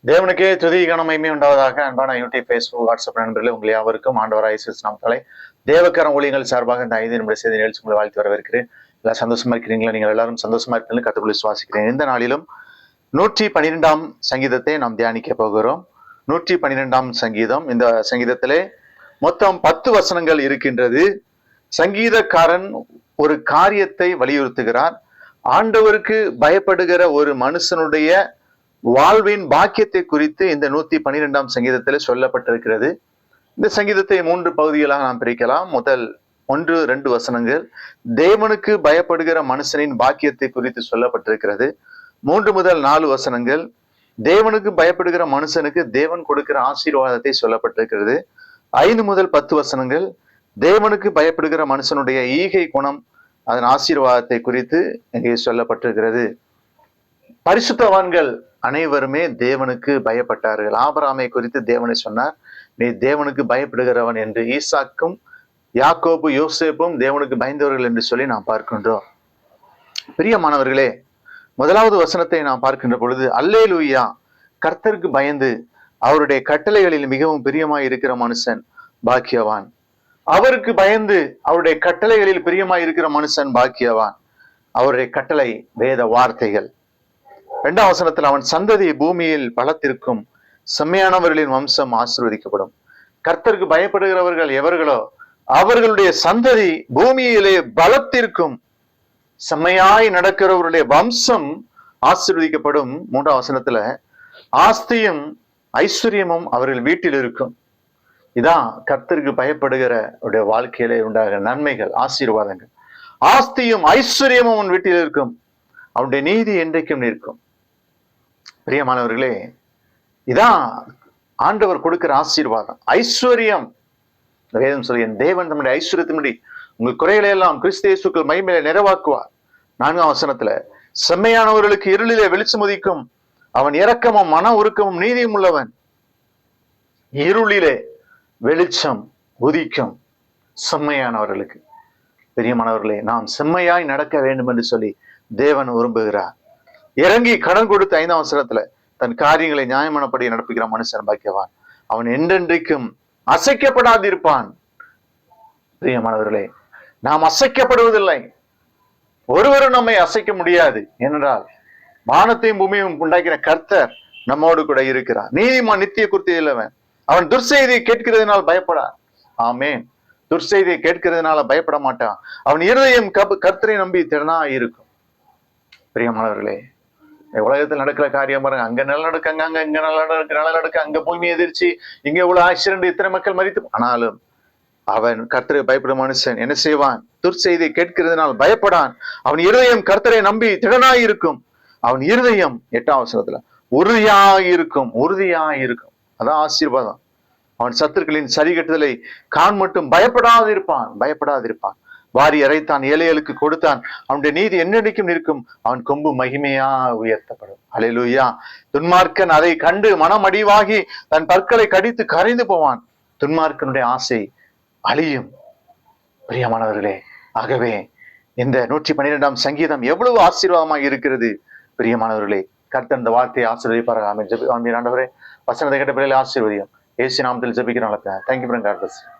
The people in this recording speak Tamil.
தேவனுக்கே துதி கனமையுமே உண்டாவதாக. அன்பான யூடியூப், ஃபேஸ்புக், வாட்ஸ்அப் நண்பர்களே, உங்கள் யாவருக்கும் ஆண்டவராய் இயேசு நாமத்திலே தேவக்கரம் ஊழியங்கள் சார்பாக இந்த 5 நிமிட செய்தி நிகழ்ச்சி உங்களை வாழ்த்து வரவேற்கிறேன். எல்லாம் சந்தோஷமா இருக்கிறீங்களா? நீங்கள் எல்லாரும் சந்தோஷமா இருக்கீங்கன்னு கற்றுக்கொள்ள சுவாசிக்கிறேன். இந்த நாளிலும் 112ஆம் சங்கீதத்தை நாம் தியானிக்க போகிறோம். 112ஆம் சங்கீதம். இந்த சங்கீதத்திலே மொத்தம் 10 வசனங்கள் இருக்கின்றது. சங்கீதக்காரன் ஒரு காரியத்தை வலியுறுத்துகிறார். ஆண்டவருக்கு பயப்படுகிற ஒரு மனுஷனுடைய வாழ்வின் பாக்கியத்தை குறித்து இந்த 112ஆம் சங்கீதத்தில் சொல்லப்பட்டிருக்கிறது. இந்த சங்கீதத்தை 3 பகுதிகளாக நாம் பிரிக்கலாம். முதல் 1-2 வசனங்கள் தேவனுக்கு பயப்படுகிற மனுஷனின் பாக்கியத்தை குறித்து சொல்லப்பட்டிருக்கிறது. 3 முதல் 4 வசனங்கள் தேவனுக்கு பயப்படுகிற மனுஷனுக்கு தேவன் கொடுக்கிற ஆசீர்வாதத்தை சொல்லப்பட்டிருக்கிறது. 5 முதல் 10 வசனங்கள் தேவனுக்கு பயப்படுகிற மனுஷனுடைய ஈகை குணம், அதன் ஆசீர்வாதத்தை குறித்து இங்கே சொல்லப்பட்டிருக்கிறது. பரிசுத்தவான்கள் அனைவருமே தேவனுக்கு பயப்பட்டார்கள். ஆபிரகாமை குறித்து தேவனை சொன்னார், நீ தேவனுக்கு பயப்படுகிறவன் என்று. ஈசாக்கும் யாக்கோபு யோசேப்பும் தேவனுக்கு பயந்தவர்கள் என்று சொல்லி நாம் பார்க்கின்றோம். பிரியமானவர்களே, முதலாவது வசனத்தை நாம் பார்க்கின்ற பொழுது, அல்லேலூயா, கர்த்தருக்கு பயந்து அவருடைய கட்டளைகளில் மிகவும் பிரியமாய் இருக்கிற மனுஷன் பாக்கியவான். அவருக்கு பயந்து அவருடைய கட்டளைகளில் பிரியமாய் இருக்கிற மனுஷன் பாக்கியவான். அவருடைய கட்டளை வேத வார்த்தைகள். 2ஆம் வசனத்தில், அவன் சந்ததி பூமியில் பலத்திற்கும், செம்மையானவர்களின் வம்சம் ஆசீர்வதிக்கப்படும். கர்த்தருக்கு பயப்படுகிறவர்கள் எவர்களோ அவர்களுடைய சந்ததி பூமியிலே பலத்திற்கும், செம்மையாய் நடக்கிறவர்களுடைய வம்சம் ஆசீர்வதிக்கப்படும். 3ஆம் வசனத்துல, ஆஸ்தியும் ஐஸ்வர்யமும் அவர்கள் வீட்டில் இருக்கும். இதான் கர்த்தருக்கு பயப்படுகிற வாழ்க்கையிலே உண்டாகிற நன்மைகள், ஆசீர்வாதங்கள். ஆஸ்தியும் ஐஸ்வர்யமும் அவன் வீட்டில் இருக்கும், அவனுடைய நீதி என்றைக்கும் நிற்கும். பிரியமானவர்களே, இதான் ஆண்டவர் கொடுக்கிற ஆசீர்வாதம், ஐஸ்வர்யம். வேதம் சொல்லி, என் தேவன் தம்முடைய ஐஸ்வர்யத்தின்படி உங்கள் குறைகளை எல்லாம் கிறிஸ்து இயேசுக்குள் மகிமையிலே நிறைவாக்குவார். 4ஆம் வசனத்துல, செம்மையானவர்களுக்கு இருளிலே வெளிச்சம் உதிக்கும், அவன் இரக்கமும் மன உருக்கமும் நீதியும் உள்ளவன். இருளிலே வெளிச்சம் உதிக்கும் செம்மையானவர்களுக்கு. பிரியமானவர்களே, நாம் செம்மையாய் நடக்க வேண்டும் என்று சொல்லி தேவன் விரும்புகிறார். இறங்கி கடன் கொடுத்த 5ஆம் வசனத்துல, தன் காரியங்களை நியாயமானபடி நடப்புகிற மனுஷன் பாக்கியவான், அவன் என்றென்றைக்கும் அசைக்கப்படாதிருப்பான். பிரியமானவர்களே, நாம் அசைக்கப்படுவதில்லை. ஒருவரும் நம்மை அசைக்க முடியாது. ஏனென்றால் வானத்தையும் பூமியும் உண்டாக்கிற கர்த்தர் நம்மோடு கூட இருக்கிறார். நீதிமான் நித்திய குறித்து இல்லவன், அவன் துர்செய்தியை கேட்கிறதுனால் பயப்படா. ஆமேன். துர்செய்தியை கேட்கிறதுனால பயப்பட மாட்டான். அவன் இருதயம் கர்த்தரை நம்பி திறனா இருக்கும். பிரியமானவர்களே, உலகத்தில் நடக்கிற காரியம் பாருங்க. அங்க நல்ல நடக்க, அங்க இங்க நல்ல நடக்க, அங்க பூமி எதிர்ச்சி, இங்க இவ்வளவு ஆக்சிடென்ட், இத்தனை மக்கள் மறித்து. ஆனாலும் அவன் கர்த்தரை பயப்படும் மனுஷன் என்ன செய்வான்? துர்செய்தியை கேட்கிறதுனால் பயப்படான். அவன் இருதயம் கர்த்தரை நம்பி திடனாய் இருக்கும். அவன் இருதயம் 8ஆம் வசனத்துல உறுதியாய் இருக்கும், உறுதியாய் இருக்கும். அதான் ஆசீர்வாதம். அவன் சத்துருக்களின் சரி கட்டுதலை காண் மட்டும் பயப்படாதிருப்பான். வாரி அறைத்தான், ஏழைகளுக்கு கொடுத்தான், அவனுடைய நீதி என்னடிக்கும் நிற்கும், அவன் கொம்பு மகிமையா உயர்த்தப்படும். அல்லேலூயா. துன்மார்க்கன் அதை கண்டு மனம் அடிவாகி தன் பற்களை கடித்து கரைந்து போவான். துன்மார்க்கனுடைய ஆசை அழியும். பிரியமானவர்களே, ஆகவே இந்த 112ஆம் சங்கீதம் எவ்வளவு ஆசீர்வாதமாக இருக்கிறது. பிரியமானவர்களே, கர்த்தர் இந்த வார்த்தையை ஆசீர்வதிப்பார்கள். ஆண்டவரே, வசனத்தை கேட்ட பிள்ளைகளை ஆசீர்வதியும். இயேசு நாமத்தில் ஜெபிக்கிறோம். தேங்க்யூ.